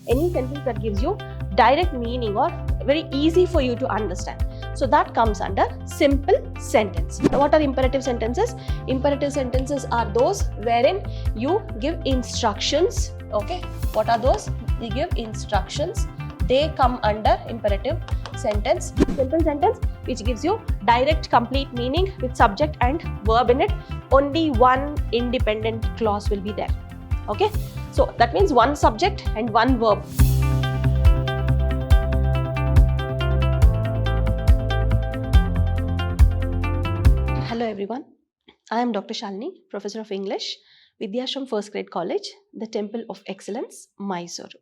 any sentence that gives you direct meaning or very easy for you to understand. So that comes under simple sentence. Now, what are imperative sentences? Imperative sentences are those wherein you give instructions. Okay, what are those? They give instructions. They come under imperative sentence. Simple sentence which gives you direct complete meaning with subject and verb in it. Only one independent clause will be there. Okay, so that means one subject and one verb. Hello everyone, I am Dr. Shalini, Professor of English, Vidhyaashram First Grade College, the Temple of Excellence, MYSURU.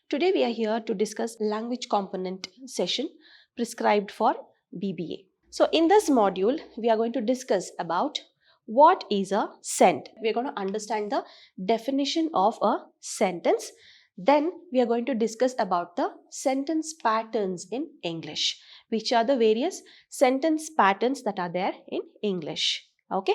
Today we are here to discuss language component session prescribed for B.B.A. So in this module, we are going to discuss about what is a sentence. We are going to understand the definition of a sentence. Then we are going to discuss about the sentence patterns in English. Which are the various sentence patterns that are there in English. Okay.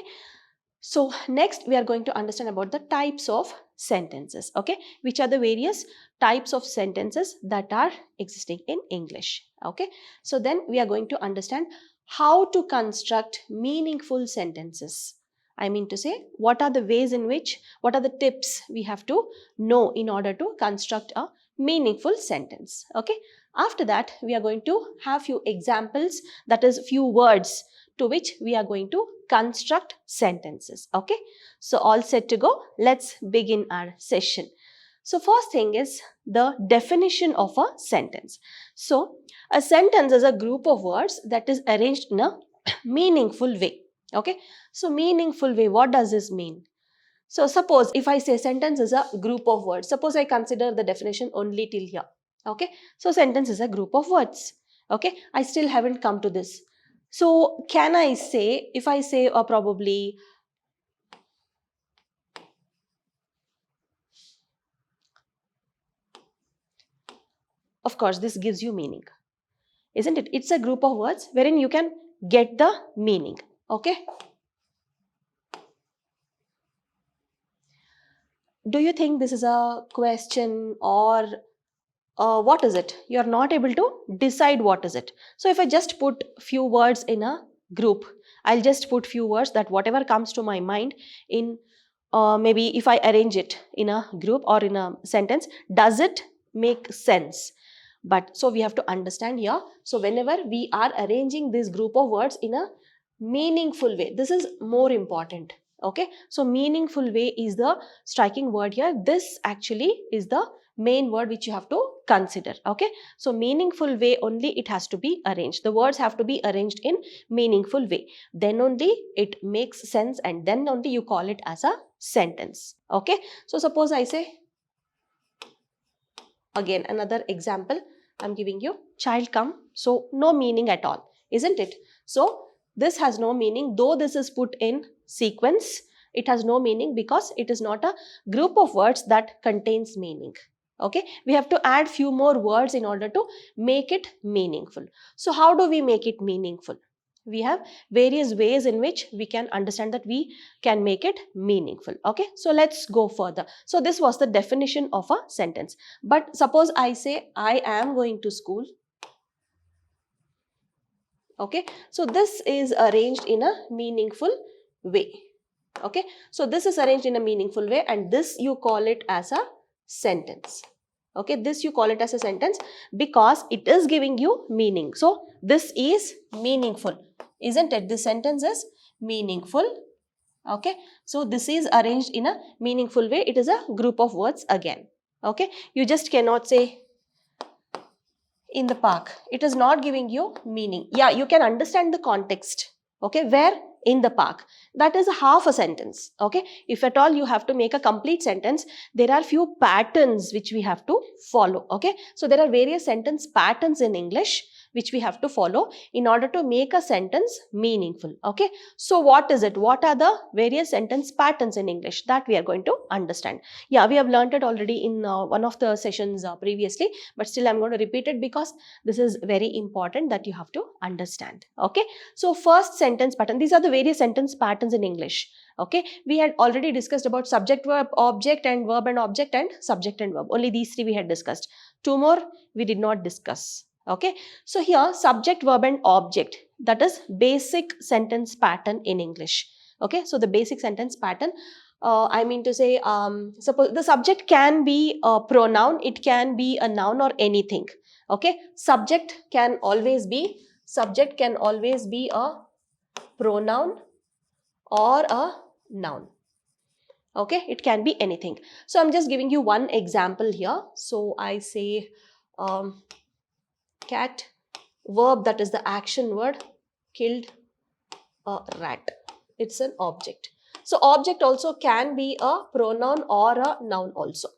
So next we are going to understand about the types of sentences. Okay. Which are the various types of sentences that are existing in English. Okay. So then we are going to understand how to construct meaningful sentences. I mean to say, what are the ways in which, what are the tips we have to know in order to construct a meaningful sentence. Okay. After that, we are going to have few examples, that is few words to which we are going to construct sentences. Okay. So all set to go. Let's begin our session. So first thing is the definition of a sentence. So a sentence is a group of words that is arranged in a meaningful way. Okay. So meaningful way, what does this mean? So suppose if I say sentence is a group of words, suppose I consider the definition only till here. Okay. So sentence is a group of words. Okay. I still haven't come to this. So can I say, if I say probably of course this gives you meaning, isn't it? It's a group of words wherein you can get the meaning. Okay. Do you think this is a question or what is it? You are not able to decide what is it. So if I just put few words in a group, I'll just put few words that whatever comes to my mind in maybe if I arrange it in a group or in a sentence, does it make sense? But so we have to understand here. So whenever we are arranging this group of words in a meaningful way, this is more important. Okay. So meaningful way is the striking word here. This actually is the main word which you have to consider. Okay. So meaningful way only it has to be arranged. The words have to be arranged in meaningful way. Then only it makes sense and then only you call it as a sentence. Okay. So suppose I say, again another example I'm giving you, child come. So no meaning at all, isn't it? So this has no meaning, though this is put in sequence, it has no meaning because it is not a group of words that contains meaning. Okay, we have to add few more words in order to make it meaningful. So how do we make it meaningful? We have various ways in which we can understand that we can make it meaningful. Okay, so let's go further. So this was the definition of a sentence. But suppose I say I am going to school. Okay, so this is arranged in a meaningful way. Okay, so this is arranged in a meaningful way and this you call it as a sentence. Okay, this you call it as a sentence because it is giving you meaning. So this is meaningful, isn't it? This sentence is meaningful. Okay, so this is arranged in a meaningful way. It is a group of words again. Okay, you just cannot say in the park. It is not giving you meaning. Yeah, you can understand the context. Okay, where? In the park. That is half a sentence. Okay, if at all you have to make a complete sentence, there are few patterns which we have to follow. Okay, so there are various sentence patterns in English which we have to follow in order to make a sentence meaningful. Okay, so what is it? What are the various sentence patterns in English that we are going to understand? Yeah, we have learned it already in one of the sessions previously, but still I'm going to repeat it because this is very important that you have to understand. Okay, so first sentence pattern, these are the various sentence patterns in English. Okay, we had already discussed about subject, verb, object, and verb and object, and subject and verb. Only these three we had discussed. Two more we did not discuss. Okay, so here subject, verb, and object, that is basic sentence pattern in English. Okay, so the basic sentence pattern, I mean to say, suppose the subject can be a pronoun, it can be a noun or anything. Okay, subject can always be a pronoun or a noun. Okay, it can be anything. So I'm just giving you one example here. So I say cat, verb, that is the action word, killed a rat. It's an object. So object also can be a pronoun or a noun also.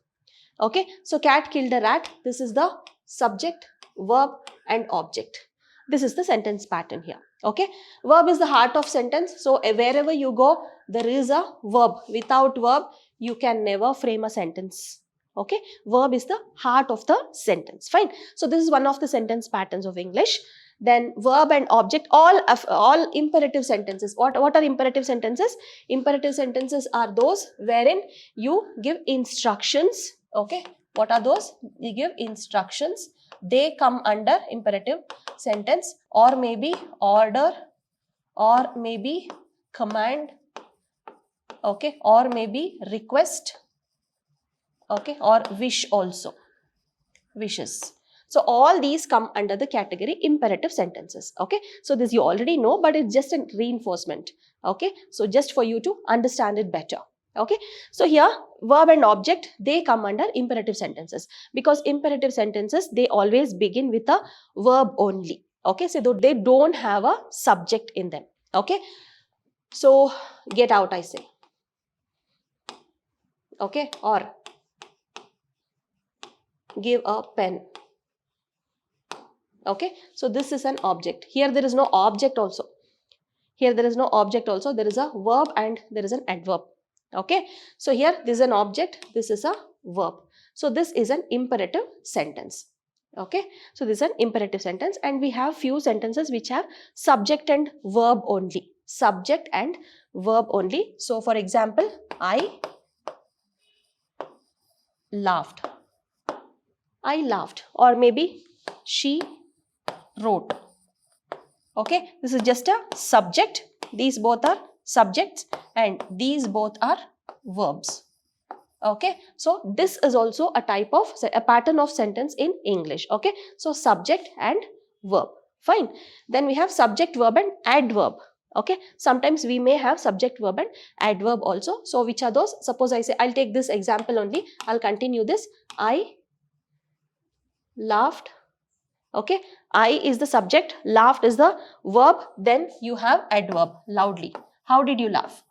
Okay, so cat killed a rat. This is the subject, verb, and object. This is the sentence pattern here. Okay, verb is the heart of sentence. So wherever you go, there is a verb. Without verb, you can never frame a sentence. Okay, verb is the heart of the sentence. Fine. So this is one of the sentence patterns of English. Then verb and object, all imperative sentences. What are imperative sentences? Imperative sentences are those wherein you give instructions. Okay, what are those? You give instructions. They come under imperative sentence, or maybe order, or maybe command, okay, or maybe request, okay, or wish also, wishes. So all these come under the category imperative sentences. Okay, so this you already know, but it's just a reinforcement. Okay, so just for you to understand it better. Okay, so here verb and object, they come under imperative sentences, because imperative sentences, they always begin with a verb only. Okay, so they don't have a subject in them. Okay, so get out, I say. Okay, or give a pen. Okay, so this is an object. Here there is no object also. Here there is no object also. There is a verb and there is an adverb. Okay, so here this is an object, this is a verb. So this is an imperative sentence. Okay, so this is an imperative sentence, and we have few sentences which have subject and verb only. Subject and verb only. So for example, I laughed. I laughed. Or maybe she wrote. Okay, this is just a subject. These both are subjects and these both are verbs. Okay, so this is also a type of a pattern of sentence in English. Okay, so subject and verb. Fine. Then we have subject, verb, and adverb. Okay, sometimes we may have subject, verb, and adverb also. So which are those? Suppose I say, I'll take this example only. I'll continue this. I laughed. Okay, I is the subject, laughed is the verb, then you have adverb, loudly. How did you laugh?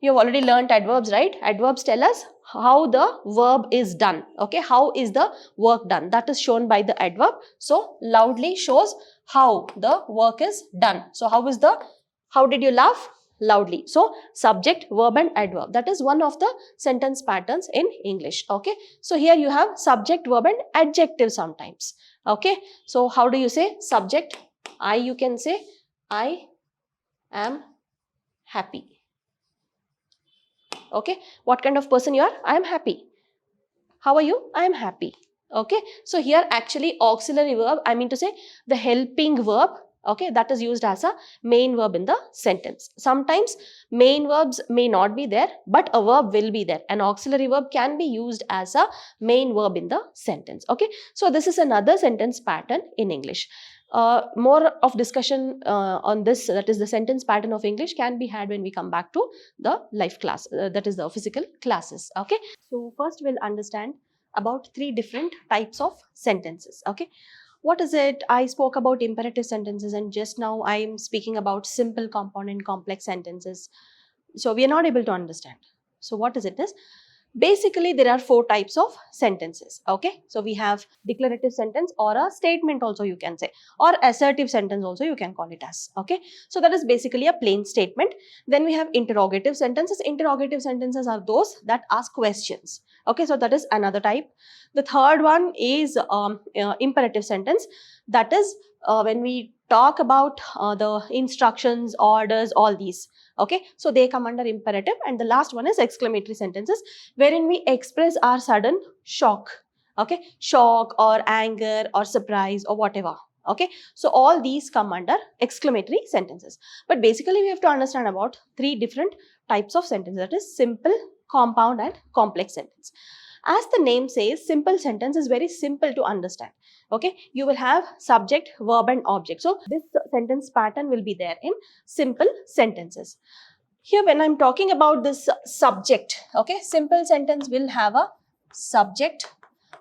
You have already learnt adverbs, right? Adverbs tell us how the verb is done. Okay, how is the work done? That is shown by the adverb. So loudly shows how the work is done. So how did you laugh? Loudly. So subject, verb, and adverb. That is one of the sentence patterns in English. Okay, so here you have subject, verb, and adjective sometimes. Okay, so how do you say subject? You can say I am happy. Okay, what kind of person you are? I am happy. How are you? I am happy. Okay, so here actually auxiliary verb, I mean to say the helping verb, okay, that is used as a main verb in the sentence. Sometimes main verbs may not be there, but a verb will be there. An auxiliary verb can be used as a main verb in the sentence. Okay, so this is another sentence pattern in English. More of discussion on this, that is the sentence pattern of English, can be had when we come back to the life class, that is the physical classes. Okay, so first we'll understand about three different types of sentences. Okay, what is it? I spoke about imperative sentences, and just now I am speaking about simple, compound, and complex sentences. So we are not able to understand. So what is it? Basically, there are 4 types of sentences. Okay, so we have declarative sentence, or a statement also you can say, or assertive sentence also you can call it as. Okay, so that is basically a plain statement. Then we have interrogative sentences. Interrogative sentences are those that ask questions. Okay, so that is another type. The third one is imperative sentence. That is when we talk about the instructions, orders, all these. Okay, so they come under imperative. And the last one is exclamatory sentences, wherein we express our sudden shock. Okay, shock or anger or surprise or whatever. Okay, so all these come under exclamatory sentences. But basically we have to understand about 3 different types of sentences, that is simple, compound and complex sentence. As the name says, simple sentence is very simple to understand. Okay, you will have subject, verb and object. So this sentence pattern will be there in simple sentences. Here when I'm talking about this subject, okay, simple sentence will have a subject,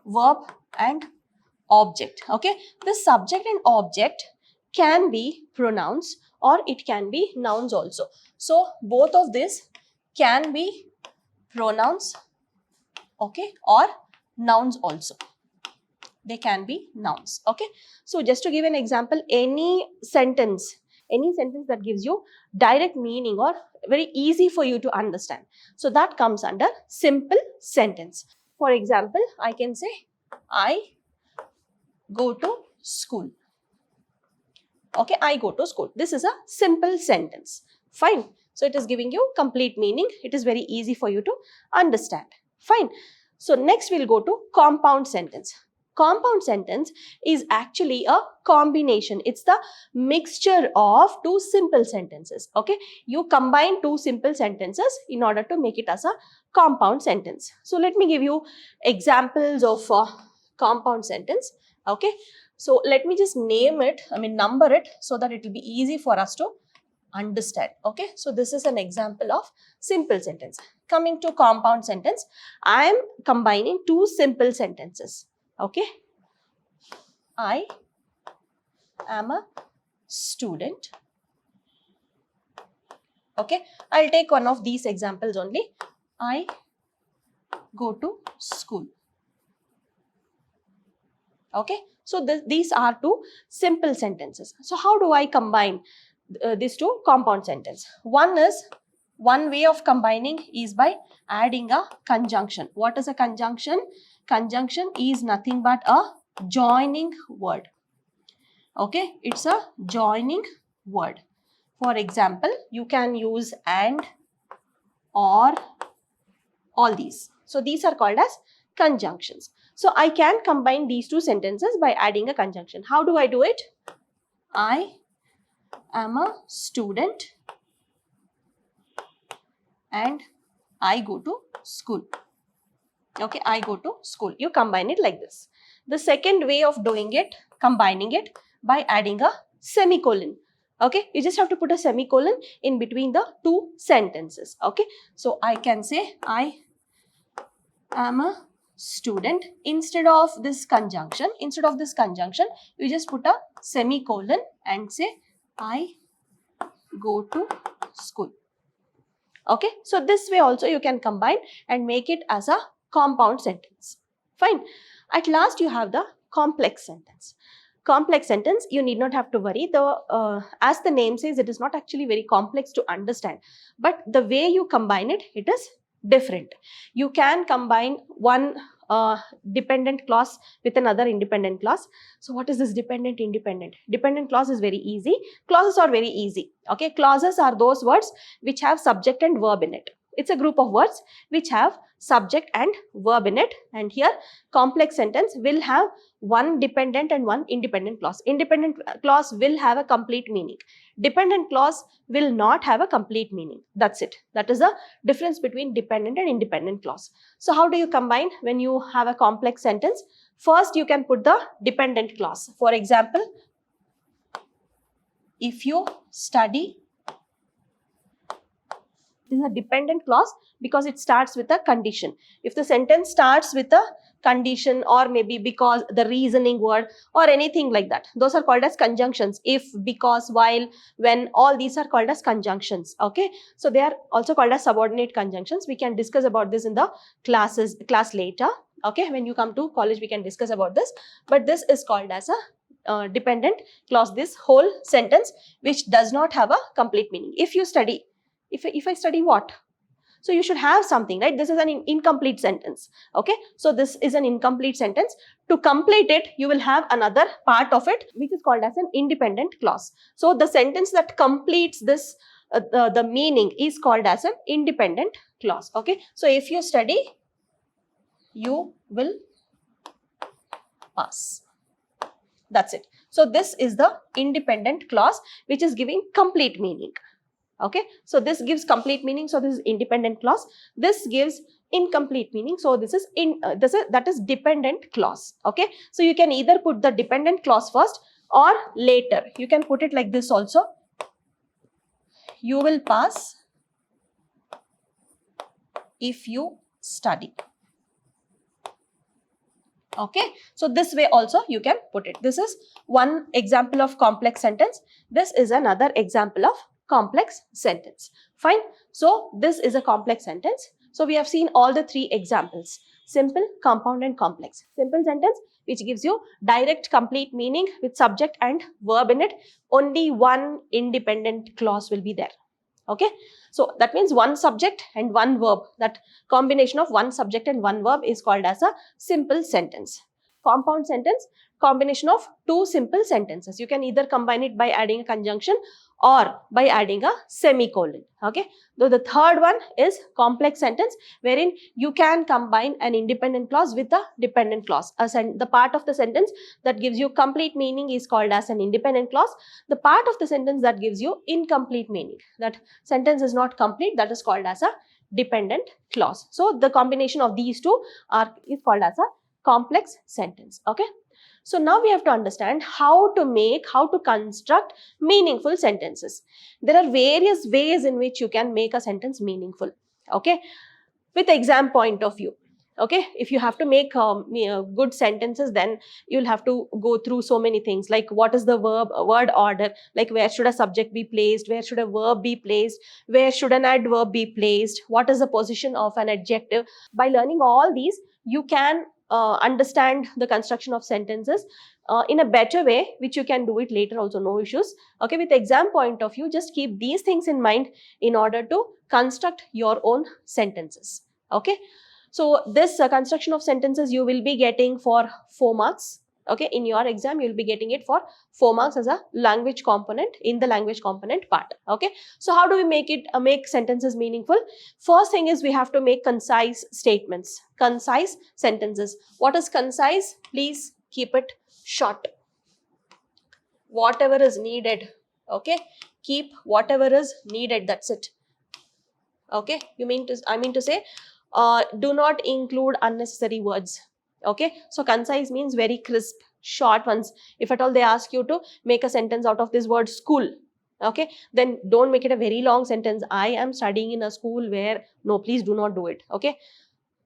verb and object. Okay, the subject and object can be pronouns or it can be nouns also. So both of this can be pronouns, okay, or nouns also. They can be nouns. Okay, so just to give an example, any sentence that gives you direct meaning or very easy for you to understand, so that comes under simple sentence. For example, I can say I go to school. Okay, I go to school. This is a simple sentence. Fine. So it is giving you complete meaning. It is very easy for you to understand. Fine. So next we'll go to compound sentence. Compound sentence is actually a combination. It's the mixture of 2 simple sentences. Okay, you combine 2 simple sentences in order to make it as a compound sentence. So let me give you examples of compound sentence. Okay, so let me just number it so that it will be easy for us to understand. Okay, so this is an example of simple sentence. Coming to compound sentence, I am combining 2 simple sentences. Okay, I am a student. Okay, I'll take one of these examples only. I go to school. Okay, so these are 2 simple sentences. So how do I combine these 2 compound sentences? One way of combining is by adding a conjunction. What is a conjunction? Conjunction is nothing but a joining word. Okay, it's a joining word. For example, you can use and, or, all these. So these are called as conjunctions. So I can combine these 2 sentences by adding a conjunction. How do I do it? I am a student and I go to school. Okay, I go to school. You combine it like this. The second way of doing it, combining it by adding a semicolon. Okay, you just have to put a semicolon in between the 2 sentences. Okay, so I can say I am a student. Instead of this conjunction, you just put a semicolon and say I go to school. Okay, so this way also you can combine and make it as a compound sentence. Fine. At last you have the complex sentence. Complex sentence, you need not have to worry. As the name says, it is not actually very complex to understand. But the way you combine it, it is different. You can combine one dependent clause with another independent clause. So what is this dependent, independent? Dependent clause is very easy. Clauses are very easy. Okay, clauses are those words which have subject and verb in it. It's a group of words which have subject and verb in it. And here complex sentence will have one dependent and one independent clause. Independent clause will have a complete meaning. Dependent clause will not have a complete meaning. That's it. That is the difference between dependent and independent clause. So how do you combine when you have a complex sentence? First, you can put the dependent clause. For example, if you study, this is a dependent clause because it starts with a condition. If the sentence starts with a condition, or maybe because, the reasoning word, or anything like that. Those are called as conjunctions. If, because, while, when, all these are called as conjunctions. Okay, so they are also called as subordinate conjunctions. We can discuss about this in the class later. Okay, when you come to college we can discuss about this, but this is called as a dependent clause, this whole sentence which does not have a complete meaning. If you study, if I study what, so you should have something, right? This is an incomplete sentence. Okay, so this is an incomplete sentence. To complete it, you will have another part of it which is called as an independent clause. So the sentence that completes this the meaning is called as an independent clause. Okay, so if you study, you will pass. That's it. So this is the independent clause which is giving complete meaning. Okay, so this gives complete meaning, so this is independent clause. This gives incomplete meaning, so this is that is dependent clause. Okay, so you can either put the dependent clause first or later. You can put it like this also. You will pass if you study. Okay, so this way also you can put it. This is one example of complex sentence. This is another example of complex sentence. Fine. So this is a complex sentence. So we have seen all the three examples: simple, compound and complex. Simple sentence which gives you direct complete meaning with subject and verb in it. Only one independent clause will be there. Okay, so that means one subject and one verb. That combination of one subject and one verb is called as a simple sentence. Compound sentence, combination of two simple sentences. You can either combine it by adding a conjunction or by adding a semicolon. Okay, so the third one is complex sentence, wherein you can combine an independent clause with a dependent clause. The part of the sentence that gives you complete meaning is called as an independent clause. The part of the sentence that gives you incomplete meaning, that sentence is not complete, that is called as a dependent clause. So the combination of these two is called as a complex sentence. Okay, so now we have to understand how to construct meaningful sentences. There are various ways in which you can make a sentence meaningful. Okay, with exam point of view. Okay, if you have to make good sentences, then you'll have to go through so many things, like what is the word order, like where should a subject be placed, where should a verb be placed, where should an adverb be placed, what is the position of an adjective. By learning all these, you can understand the construction of sentences in a better way, which you can do it later also, no issues. Okay, with exam point of view, just keep these things in mind in order to construct your own sentences. Okay, so this construction of sentences you will be getting for 4 marks. Okay, in your exam you will be getting it for 4 marks as a language component in the language component part. Okay, so how do we make sentences meaningful? First thing is we have to make concise statements, concise sentences. What is concise? Please keep it short. Whatever is needed. Okay, keep whatever is needed, that's it. Okay, I mean to say, do not include unnecessary words. Okay, so concise means very crisp, short ones. If at all they ask you to make a sentence out of this word school, okay, then don't make it a very long sentence. I am studying in a school where, no, please do not do it. Okay,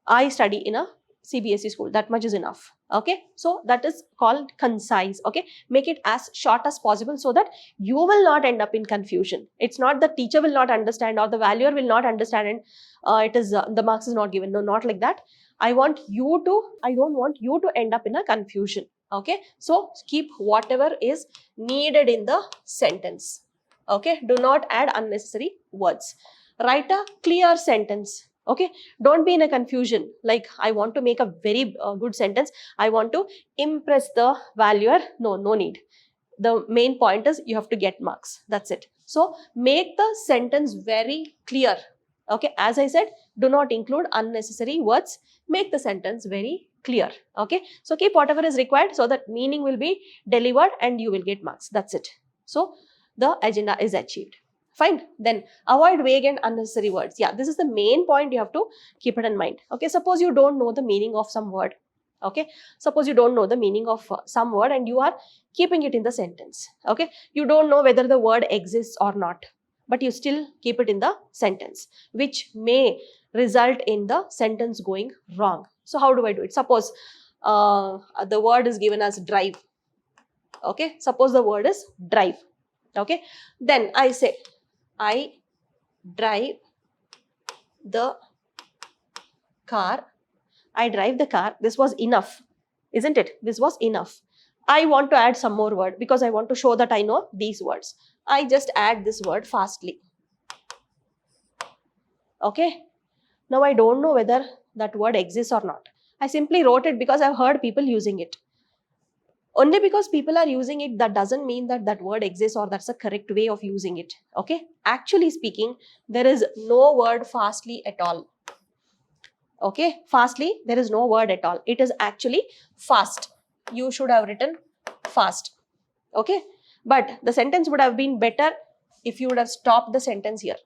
I study in a CBSE school, that much is enough. Okay, so that is called concise. Okay, make it as short as possible so that you will not end up in confusion. It's not the teacher will not understand or the valuer will not understand and it is the marks is not given. No, not like that. I don't want you to end up in a confusion. Okay, so keep whatever is needed in the sentence. Okay, do not add unnecessary words. Write a clear sentence. Okay, don't be in a confusion, like I want to make a very good sentence, I want to impress the valuer. No need. The main point is you have to get marks, that's it. So make the sentence very clear. Okay, as I said, do not include unnecessary words, make the sentence very clear. Okay, so keep whatever is required so that meaning will be delivered and you will get marks, that's it. So the agenda is achieved. Fine. Then avoid vague and unnecessary words. Yeah, this is the main point, you have to keep it in mind. Okay, suppose you don't know the meaning of some word. Okay, suppose you don't know the meaning of some word and you are keeping it in the sentence. Okay, you don't know whether the word exists or not, but you still keep it in the sentence, which may result in the sentence going wrong. So how do I do it? Suppose the word is given as drive. Okay, suppose the word is drive. Okay, then I say I drive the car. I drive the car. This was enough, isn't it? This was enough. I want to add some more word because I want to show that I know these words. I just add this word fastly. Okay, now I don't know whether that word exists or not. I simply wrote it because I've heard people using it. Only because people are using it, that doesn't mean that that word exists or that's a correct way of using it. Okay, actually speaking, there is no word fastly at all. Okay, fastly, there is no word at all. It is actually fast. You should have written fast. Okay, but the sentence would have been better if you would have stopped the sentence here.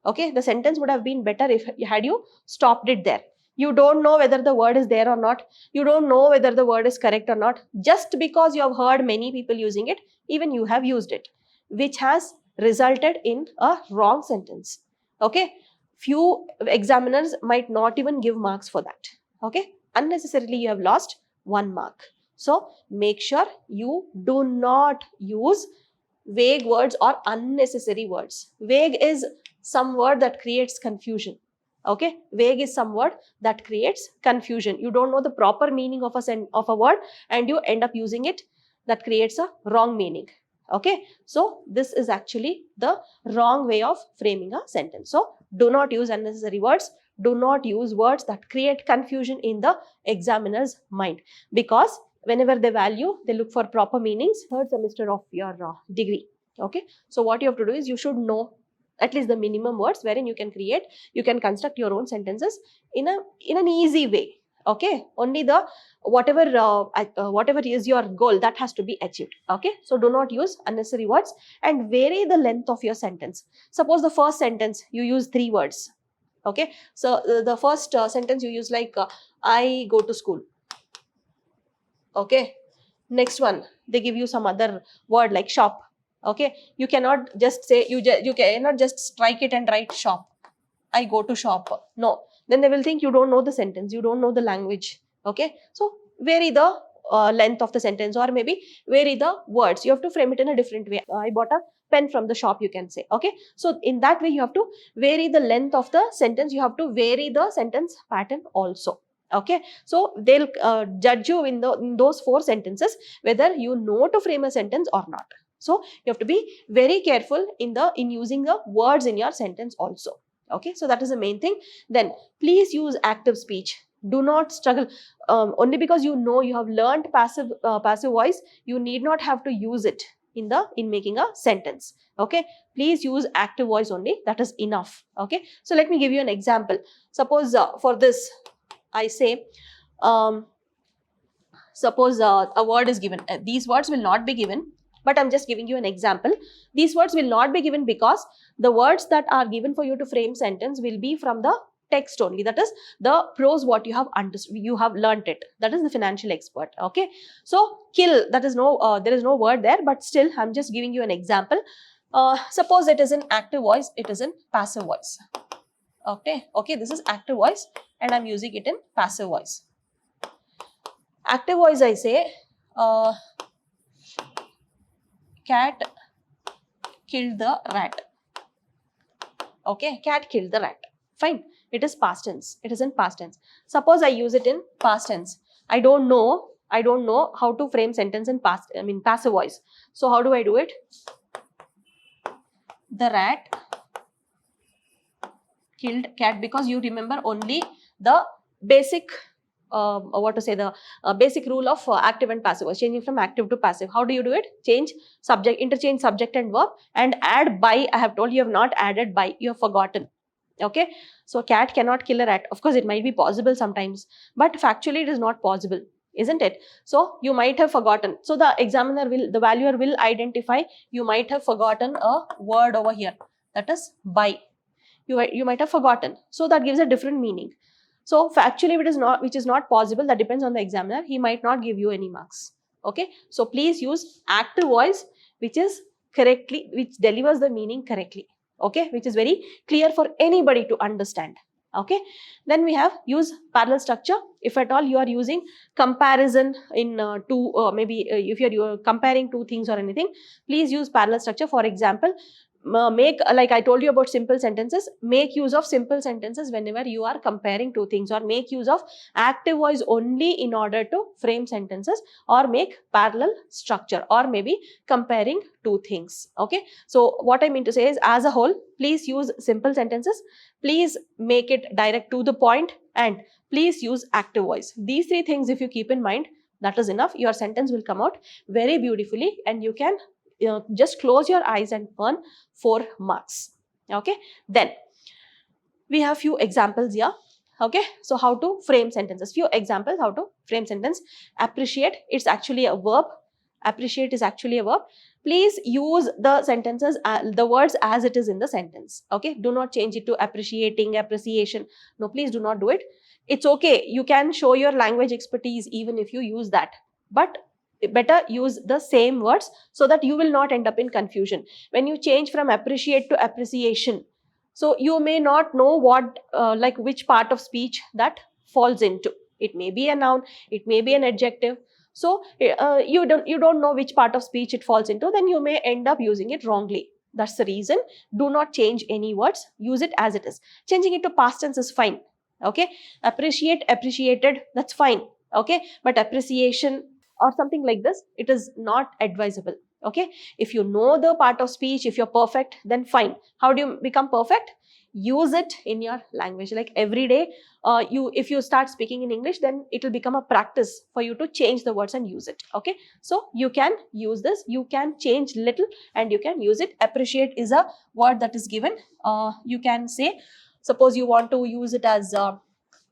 Okay, the sentence would have been better if had you stopped it there. You don't know whether the word is there or not. You don't know whether the word is correct or not. Just because you have heard many people using it, even you have used it, which has resulted in a wrong sentence. Okay, few examiners might not even give marks for that. Okay, unnecessarily you have lost 1 mark. So make sure you do not use vague words or unnecessary words. Vague is some word that creates confusion. Okay, vague is some word that creates confusion. You don't know the proper meaning of a word and you end up using it. That creates a wrong meaning. Okay, so this is actually the wrong way of framing a sentence. So do not use unnecessary words. Do not use words that create confusion in the examiner's mind, because whenever they value, they look for proper meanings. Third semester of your degree. Okay, so what you have to do is you should know at least the minimum words wherein you can construct your own sentences in an easy way. Okay, only the whatever is your goal, that has to be achieved. Okay, so do not use unnecessary words and vary the length of your sentence. Suppose the first sentence you use 3 words. Okay, so the first sentence you use like I go to school. Okay, next one they give you some other word like shop. Okay, you cannot just say you cannot just strike it and write shop. I go to shop. No, then they will think you don't know the sentence, you don't know the language. Okay, so vary the length of the sentence, or maybe vary the words. You have to frame it in a different way. I bought a pen from the shop, you can say. Okay, so in that way you have to vary the length of the sentence. You have to vary the sentence pattern also. Okay, so they'll judge you in those 4 sentences whether you know to frame a sentence or not. So you have to be very careful in using the words in your sentence also. Okay, so that is the main thing. Then please use active speech. Do not struggle only because you know you have learned passive voice. You need not have to use it in making a sentence. Okay, please use active voice only. That is enough. Okay, so let me give you an example. Suppose for this I say, suppose a word is given. These words will not be given, but I'm just giving you an example. These words will not be given because the words that are given for you to frame sentence will be from the text only. That is the prose what you have understood, you have learnt it. That is the financial expert. Okay, so kill, that is no there is no word there, but still I'm just giving you an example. Suppose it is in active voice, it is in passive voice. Okay, this is active voice and I'm using it in passive voice. Active voice, I say, cat killed the rat. Okay, cat killed the rat. Fine, it is past tense. It is in past tense. Suppose I use it in past tense. I don't know how to frame sentence in passive voice. So how do I do it? The rat killed cat, because you remember only the basic basic rule of active and passive voice, changing from active to passive. How do you do it? Change subject, interchange subject and verb, and add by. I have told you have not added by, you have forgotten. Okay, so a cat cannot kill a rat. Of course it might be possible sometimes, but factually it is not possible, isn't it? So you might have forgotten. So the valuer will identify you might have forgotten a word over here, that is by. You might have forgotten, so that gives a different meaning. So factually which is not possible, that depends on the examiner. He might not give you any marks. Okay, so please use active voice which delivers the meaning correctly. Okay, which is very clear for anybody to understand. Okay, then we have use parallel structure. If at all you are using comparison in two, maybe if you're comparing two things or anything, please use parallel structure. For example, make, like I told you about simple sentences, make use of simple sentences whenever you are comparing two things, or make use of active voice only in order to frame sentences, or make parallel structure, or maybe comparing two things. Okay, so what I mean to say is, as a whole, please use simple sentences, please make it direct to the point, and please use active voice. These three things if you keep in mind, that is enough. Your sentence will come out very beautifully, and you can just close your eyes and earn 4 marks. Okay, then we have few examples here. Okay, so how to frame sentences, few examples how to frame sentence. Appreciate, it's actually a verb. Appreciate is actually a verb. Please use the sentences, the words as it is in the sentence. Okay, do not change it to appreciating, appreciation. No, please do not do it. It's okay, you can show your language expertise even if you use that, but better use the same words so that you will not end up in confusion. When you change from appreciate to appreciation, so you may not know what like which part of speech that falls into. It may be a noun, it may be an adjective. So you don't know which part of speech it falls into, then you may end up using it wrongly. That's the reason. Do not change any words, use it as it is. Changing it to past tense is fine. Okay, appreciate, appreciated, that's fine. Okay, but appreciation or something like this, it is not advisable. Okay, if you know the part of speech, if you're perfect, then fine. How do you become perfect? Use it in your language, like every day. If you start speaking in English, then it will become a practice for you to change the words and use it. Okay, so you can use this, you can change little and you can use it. Appreciate is a word that is given. You can say, suppose you want to use it as the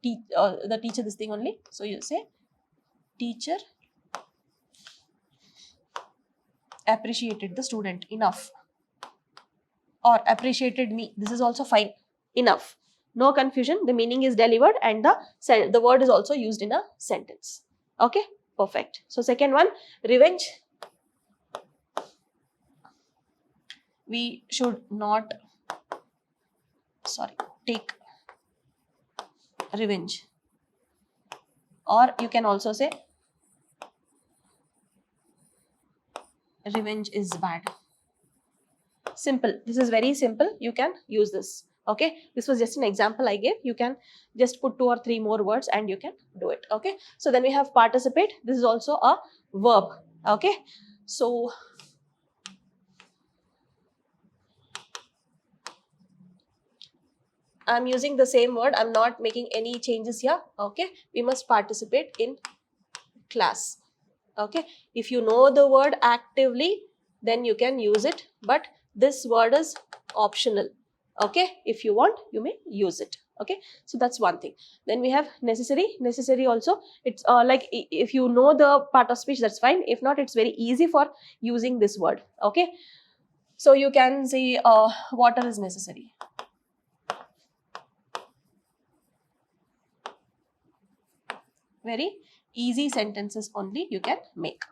teacher, this thing only, so you say teacher appreciated the student enough, or appreciated me, this is also fine, enough. No confusion, the meaning is delivered and the word is also used in a sentence. Okay, perfect. So second one, revenge. We should not, take revenge, or you can also say revenge is bad. Simple, this is very simple, you can use this. Okay, this was just an example I gave. You can just put 2 or 3 more words and you can do it. Okay, so then we have participate, this is also a verb. Okay, so I'm using the same word, I'm not making any changes here. Okay, we must participate in class. Okay, if you know the word actively, then you can use it, but this word is optional. Okay, if you want, you may use it. Okay, so that's one thing. Then we have necessary. Necessary also, it's like if you know the part of speech, that's fine. If not, it's very easy for using this word. Okay, so you can say water is necessary. Very easy sentences only you can make.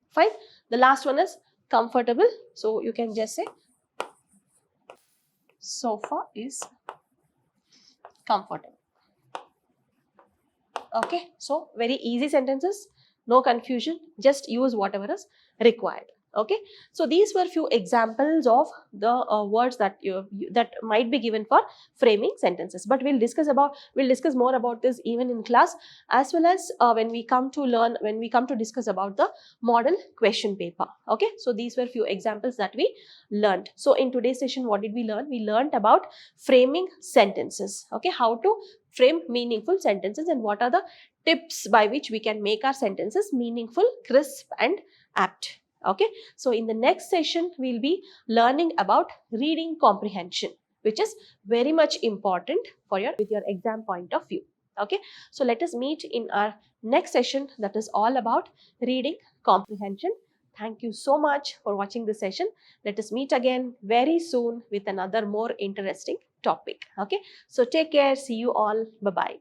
Fine. The last one is comfortable. So you can just say sofa is comfortable. Okay, so very easy sentences, no confusion, just use whatever is required. Okay, so these were few examples of the words that that might be given for framing sentences, but we'll discuss more about this even in class, as well as when we come to discuss about the model question paper. Okay, so these were few examples that we learned. So in today's session, what did we learn? We learned about framing sentences. Okay, how to frame meaningful sentences and what are the tips by which we can make our sentences meaningful, crisp and apt. Okay, so in the next session, we'll be learning about reading comprehension, which is very much important for with your exam point of view. Okay, so let us meet in our next session, that is all about reading comprehension. Thank you so much for watching this session. Let us meet again very soon with another more interesting topic. Okay, so take care. See you all. Bye-bye.